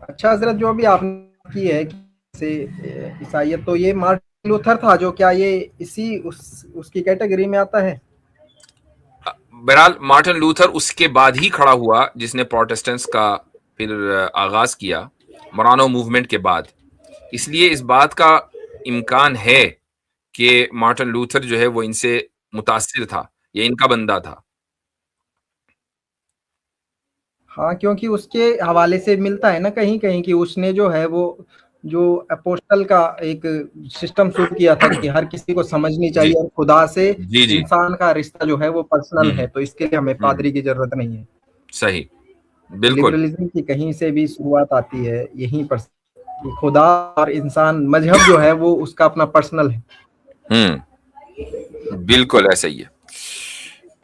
اچھا حضرت، جو بھی آپ نے کی ہے سے عیسائیت، تو یہ مارٹن لوتھر تھا جو، کیا یہ اسی اس کی کیٹیگری میں آتا ہے؟ بہرحال مارٹن لوتھر اس کے بعد ہی کھڑا ہوا جس نے پروٹیسٹنٹس کا پھر آغاز کیا مرانو موومنٹ کے بعد. اس لیے اس بات کا امکان ہے کہ مارٹن لوتھر جو ہے وہ ان سے متاثر تھا یا ان کا بندہ تھا. ہاں، کیونکہ اس کے حوالے سے ملتا ہے نا کہیں کہیں کہ اس نے جو ہے وہ جو اپوسٹل کا ایک سسٹم شروع کیا تھا کہ ہر کسی کو سمجھنی جی چاہیے، اور خدا سے جی جی انسان کا رشتہ جو ہے وہ پرسنل ہے، تو اس کے لیے ہمیں ہوں پادری کی ضرورت نہیں ہے. صحیح تو بالکل. لبرلزم کی کہیں سے بھی شروعات آتی ہے یہیں پر کہ خدا اور انسان، مذہب جو ہے وہ اس کا اپنا پرسنل ہے. بالکل ایسا ہی ہے.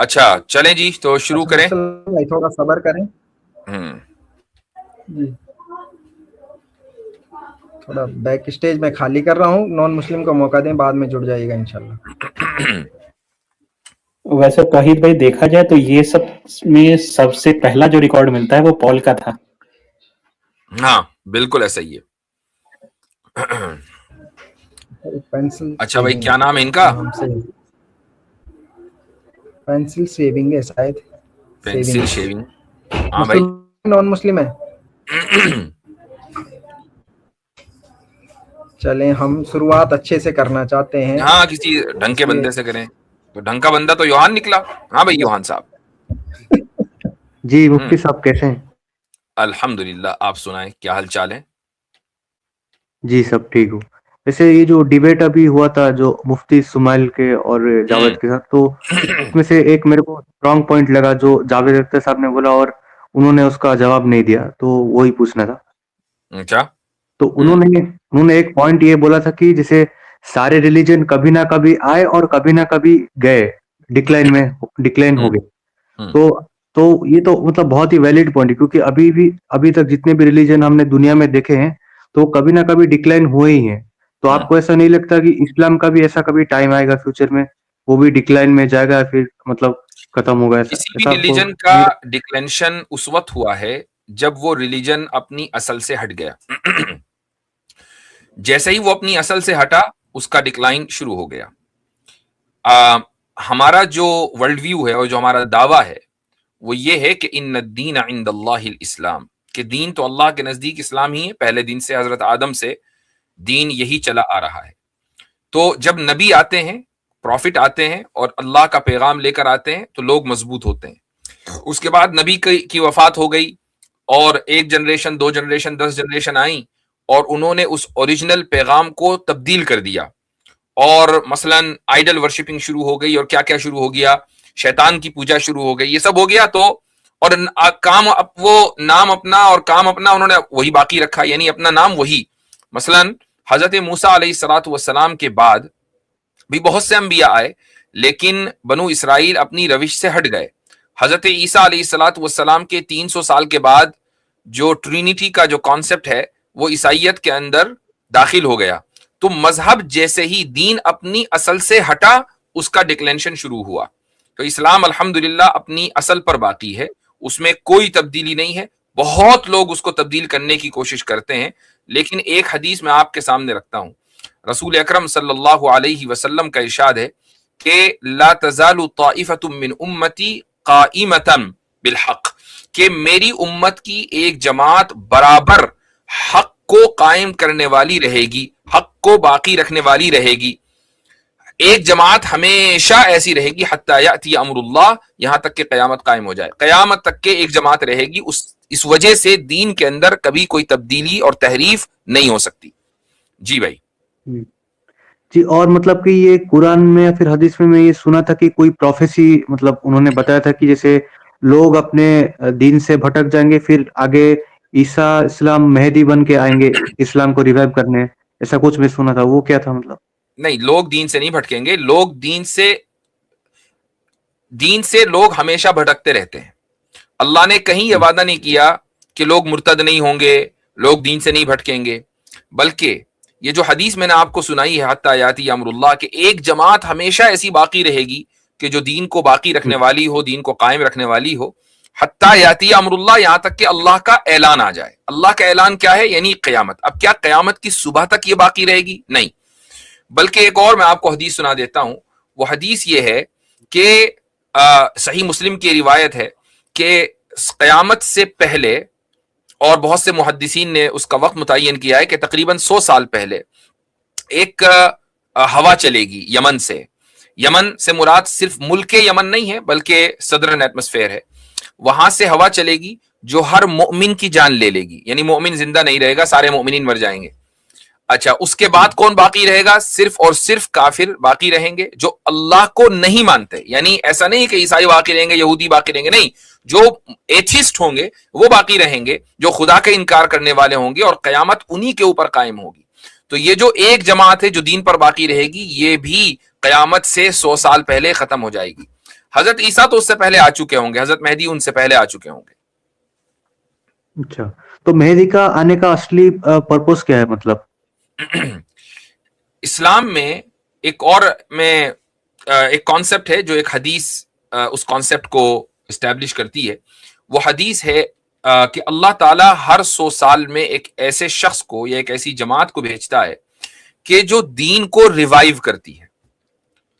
اچھا چلیں جی تو شروع اچھا کریں. بھائی، تھوڑا صبر کریں. جی، تھوڑا بیک اسٹیج میں خالی کر رہا ہوں، نان مسلم کو موقع دیں، بعد میں جڑ جائے گا انشاءاللہ. ویسے توحید بھائی دیکھا جائے تو یہ سب میں سب سے پہلا جو ریکارڈ ملتا ہے وہ پال کا تھا. ہاں بالکل ایسا ہی ہے. پینسل اچھا بھائی سیونگ کیا نام ہے ان کا؟ نام سے پینسل سیونگ ہے شاید. Pencil shaving. ہاں بھائی. مسلم نان مسلم ہے. چلیں، ہم شروعات اچھے سے کرنا چاہتے ہیں. ہاں کسی ڈھنگ اس کے لیے بندے سے کریں. تو ڈھنگ کا بندہ تو یوحان نکلا. ہاں بھائی یوحان صاحب. جی مفتی صاحب کیسے ہیں؟ الحمدللہ، آپ سنائیں کیا حال چال ہے؟ جی سب ٹھیک ہوں. ویسے یہ جو ڈیبیٹ ابھی ہوا تھا جو مفتی سمائل کے اور جاوید کے ساتھ، تو اس میں سے ایک میرے کو اسٹرانگ پوائنٹ لگا جو جاوید اختر صاحب نے بولا اور انہوں نے اس کا جواب نہیں دیا، تو وہی پوچھنا تھا. اچھا. تو انہوں نے ایک پوائنٹ یہ بولا تھا کہ جیسے سارے ریلیجن کبھی نہ کبھی آئے اور کبھی نہ کبھی گئے، ڈکلائن ہو گئے. تو یہ تو مطلب بہت ہی ویلڈ پوائنٹ ہے، کیونکہ ابھی تک جتنے بھی ریلیجن ہم نے دنیا میں دیکھے ہیں تو کبھی نہ کبھی ڈکلائن ہوئے ہی ہیں. تو آپ کو ایسا نہیں لگتا کہ اسلام کا بھی ایسا کبھی ٹائم آئے گا فیوچر میں وہ بھی ڈکلائن میں جائے گا، پھر مطلب ختم ہوگا؟ کسی بھی ایسا آپ کو ریلیجن کا نہیں؟ ڈکلینشن اس وقت ہوا ہے جب وہ ریلیجن اپنی اصل سے ہٹ گیا. جیسے ہی وہ اپنی اصل سے ہٹا اس کا ڈکلائن شروع ہو گیا. ہمارا جو ورلڈ ویو ہے اور جو ہمارا دعویٰ ہے وہ یہ ہے کہ ان الدین عند اللہ الاسلام، کہ دین تو اللہ کے نزدیک اسلام ہی ہے. پہلے دن سے حضرت آدم سے دین یہی چلا آ رہا ہے. تو جب نبی آتے ہیں، پروفٹ آتے ہیں اور اللہ کا پیغام لے کر آتے ہیں تو لوگ مضبوط ہوتے ہیں. اس کے بعد نبی کی وفات ہو گئی اور 1 جنریشن 2 جنریشن 10 جنریشن آئیں اور انہوں نے اس اوریجنل پیغام کو تبدیل کر دیا. اور مثلا آئیڈل ورشپنگ شروع ہو گئی اور کیا کیا شروع ہو گیا، شیطان کی پوجا شروع ہو گئی، یہ سب ہو گیا. تو اور کام وہ نام اپنا اور کام اپنا انہوں نے وہی باقی رکھا، یعنی اپنا نام وہی. مثلا حضرت موسیٰ علیہ الصلوۃ والسلام کے بعد بھی بہت سے انبیاء آئے لیکن بنو اسرائیل اپنی روش سے ہٹ گئے. حضرت عیسیٰ علیہ الصلوۃ والسلام کے 300 سال کے بعد جو ٹرینیٹی کا جو کانسیپٹ ہے وہ عیسائیت کے اندر داخل ہو گیا. تو مذہب جیسے ہی دین اپنی اصل سے ہٹا اس کا ڈکلینشن شروع ہوا. تو اسلام الحمدللہ اپنی اصل پر باقی ہے، اس میں کوئی تبدیلی نہیں ہے. بہت لوگ اس کو تبدیل کرنے کی کوشش کرتے ہیں، لیکن ایک حدیث میں آپ کے سامنے رکھتا ہوں. رسول اکرم صلی اللہ علیہ وسلم کا ارشاد ہے کہ لا تزال طائفۃ من امتی قائمۃ بالحق، کہ میری امت کی ایک جماعت برابر حق کو قائم کرنے والی رہے گی، حق کو باقی رکھنے والی رہے گی. ایک جماعت ہمیشہ ایسی رہے گی حتی یأتی امر اللہ، یہاں تک کہ قیامت قائم ہو جائے. قیامت تک کے ایک جماعت رہے گی. اس وجہ سے دین کے اندر کبھی کوئی تبدیلی اور تحریف نہیں ہو سکتی. جی بھائی. جی، اور مطلب کہ یہ قرآن میں یا پھر حدیث میں یہ سنا تھا کہ کوئی پروفیسی مطلب انہوں نے بتایا تھا کہ جیسے لوگ اپنے دین سے بھٹک جائیں گے، پھر آگے عیسیٰ اسلام مہدی بن کے آئیں گے اسلام کو ریوائیو کرنے، ایسا کچھ میں سنا تھا. وہ کیا تھا مطلب؟ نہیں، لوگ دین سے نہیں بھٹکیں گے. لوگ دین سے لوگ ہمیشہ بھٹکتے رہتے ہیں. اللہ نے کہیں یہ وعدہ نہیں کیا کہ لوگ مرتد نہیں ہوں گے، لوگ دین سے نہیں بھٹکیں گے، بلکہ یہ جو حدیث میں نے آپ کو سنائی ہے حتی یاتی امر اللہ، کہ ایک جماعت ہمیشہ ایسی باقی رہے گی کہ جو دین کو باقی رکھنے والی ہو، دین کو قائم رکھنے والی ہو. حتی یاتی امر اللہ، یہاں تک کہ اللہ کا اعلان آ جائے. اللہ کا اعلان کیا ہے؟ یعنی قیامت. اب کیا قیامت کی صبح تک یہ باقی رہے گی؟ نہیں، بلکہ ایک اور میں آپ کو حدیث سنا دیتا ہوں. وہ حدیث یہ ہے کہ صحیح مسلم کی روایت ہے کہ قیامت سے پہلے، اور بہت سے محدثین نے اس کا وقت متعین کیا ہے کہ تقریباً 100 سال پہلے ایک ہوا چلے گی یمن سے. یمن سے مراد صرف ملک یمن نہیں ہے بلکہ صدرن ایٹماسفیئر ہے. وہاں سے ہوا چلے گی جو ہر مومن کی جان لے لے گی، یعنی مومن زندہ نہیں رہے گا، سارے مومنین مر جائیں گے. اچھا، اس کے بعد کون باقی رہے گا؟ صرف اور صرف کافر باقی رہیں گے جو اللہ کو نہیں مانتے. یعنی ایسا نہیں کہ عیسائی باقی رہیں گے، یہودی باقی رہیں گے، نہیں، جو ایتھیسٹ ہوں گے وہ باقی رہیں گے، جو خدا کا انکار کرنے والے ہوں گے، اور قیامت انہی کے اوپر قائم ہوگی. تو یہ جو ایک جماعت ہے جو دین پر باقی رہے گی، یہ بھی قیامت سے 100 سال پہلے ختم ہو جائے گی. حضرت عیسیٰ تو اس سے پہلے آ چکے ہوں گے، حضرت مہدی ان سے پہلے آ چکے ہوں گے. اچھا، تو مہدی کا آنے کا اصلی پرپوز کیا ہے؟ مطلب اسلام میں ایک اور ایک کانسیپٹ ہے جو ایک حدیث اس کانسیپٹ کو اسٹیبلش کرتی ہے. وہ حدیث ہے کہ اللہ تعالیٰ ہر 100 سال میں ایک ایسے شخص کو یا ایک ایسی جماعت کو بھیجتا ہے کہ جو دین کو ریوائیو کرتی ہے.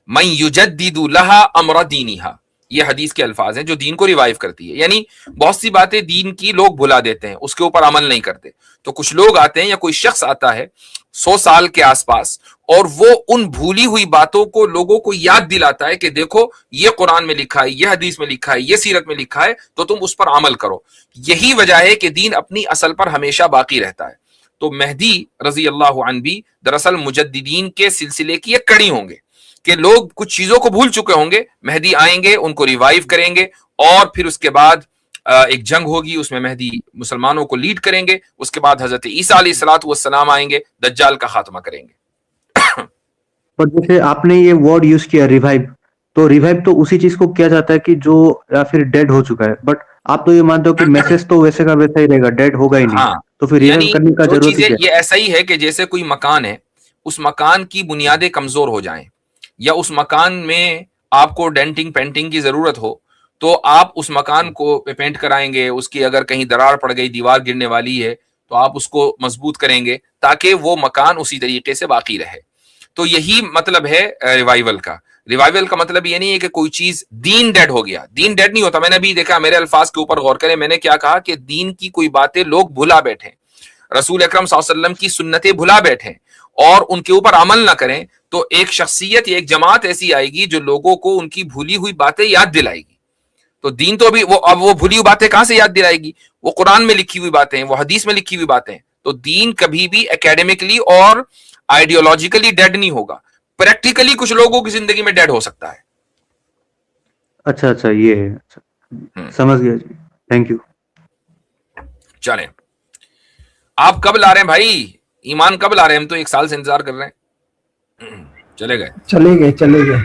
من یجدد لہا امر دینہا، یہ حدیث کے الفاظ ہیں، جو دین کو ریوائیو کرتی ہے. یعنی بہت سی باتیں دین کی لوگ بھلا دیتے ہیں، اس کے اوپر عمل نہیں کرتے. تو کچھ لوگ آتے ہیں یا کوئی شخص آتا ہے 100 سال کے آس پاس، اور وہ ان بھولی ہوئی باتوں کو لوگوں کو یاد دلاتا ہے کہ دیکھو یہ قرآن میں لکھا ہے، یہ حدیث میں لکھا ہے، یہ سیرت میں لکھا ہے، تو تم اس پر عمل کرو. یہی وجہ ہے کہ دین اپنی اصل پر ہمیشہ باقی رہتا ہے. تو مہدی رضی اللہ عنہ بھی دراصل مجددین کے سلسلے کی ایک کڑی ہوں گے کہ لوگ کچھ چیزوں کو بھول چکے ہوں گے، مہدی آئیں گے، ان کو ریوائیو کریں گے، اور پھر اس کے بعد ایک جنگ ہوگی، اس میں مہدی مسلمانوں کو لیڈ کریں گے. اس کے بعد حضرت عیسیٰ علیہ الصلوۃ والسلام آئیں گے، دجال کا خاتمہ کریں گے. پر جیسے آپ نے یہ ورڈ یوز کیا ریوائیو، تو ریوائیو تو اسی چیز کو کیا جاتا ہے کہ جو یا پھر ڈیڈ ہو چکا ہے، بٹ آپ تو یہ مانتے ہو کہ میسج تو ویسے کا ویسا ہی رہے گا، ڈیڈ ہوگا ہی نہیں. ہاں، تو پھر ریوائیو یعنی کرنے کا جو ضرورت چیزیں ہے. یہ ایسا ہی ہے کہ جیسے کوئی مکان ہے، اس مکان کی بنیادیں کمزور ہو جائیں یا اس مکان میں آپ کو ڈینٹنگ پینٹنگ کی ضرورت ہو، تو آپ اس مکان کو پینٹ کرائیں گے. اس کی اگر کہیں درار پڑ گئی، دیوار گرنے والی ہے، تو آپ اس کو مضبوط کریں گے تاکہ وہ مکان اسی طریقے سے باقی رہے. تو یہی مطلب ہے ریوائیول کا. ریوائیول کا مطلب یہ نہیں ہے کہ کوئی چیز، دین ڈیڈ ہو گیا، دین ڈیڈ نہیں ہوتا. میں نے بھی دیکھا، میرے الفاظ کے اوپر غور کریں، میں نے کیا کہا کہ دین کی کوئی باتیں لوگ بھلا بیٹھیں، رسول اکرم صلی اللہ علیہ وسلم کی سنتیں بھلا بیٹھیں اور ان کے اوپر عمل نہ کریں، تو ایک شخصیت یا ایک جماعت ایسی آئے گی جو لوگوں کو ان کی بھولی ہوئی باتیں یاد دلائے گی. تو دین تو ابھی اب وہ بھولی ہوئی باتیں کہاں سے یاد دلائے گی؟ وہ قرآن میں لکھی ہوئی باتیں ہیں، وہ حدیث میں لکھی ہوئی باتیں ہیں. تو دین کبھی بھی اکیڈیمکلی اور آئیڈیولوجیکلی ڈیڈ نہیں ہوگا. پریکٹیکلی کچھ لوگوں کی زندگی میں ڈیڈ ہو سکتا ہے. اچھا یہ ہے، سمجھ گیا جی، تھینک یو. چلیں، آپ کب لا رہے ہیں بھائی؟ ایمان کب لا رہے ہیں؟ ہم تو 1 سال سے انتظار کر رہے ہیں. چلے گئے.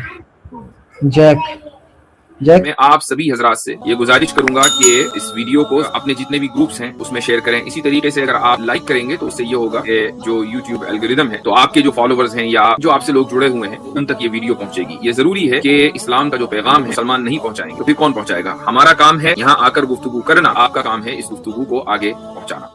جیک میں آپ سبھی حضرات سے یہ گزارش کروں گا کہ اس ویڈیو کو اپنے جتنے بھی گروپس ہیں اس میں شیئر کریں. اسی طریقے سے اگر آپ لائک کریں گے تو اس سے یہ ہوگا کہ جو یوٹیوب الگوریدم ہے، تو آپ کے جو فالوورز ہیں یا جو آپ سے لوگ جڑے ہوئے ہیں، ان تک یہ ویڈیو پہنچے گی. یہ ضروری ہے کہ اسلام کا جو پیغام ہے مسلمان نہیں پہنچائیں گے تو پھر کون پہنچائے گا؟ ہمارا کام ہے یہاں آ کر گفتگو کرنا، آپ کا کام ہے اس گفتگو کو آگے پہنچانا.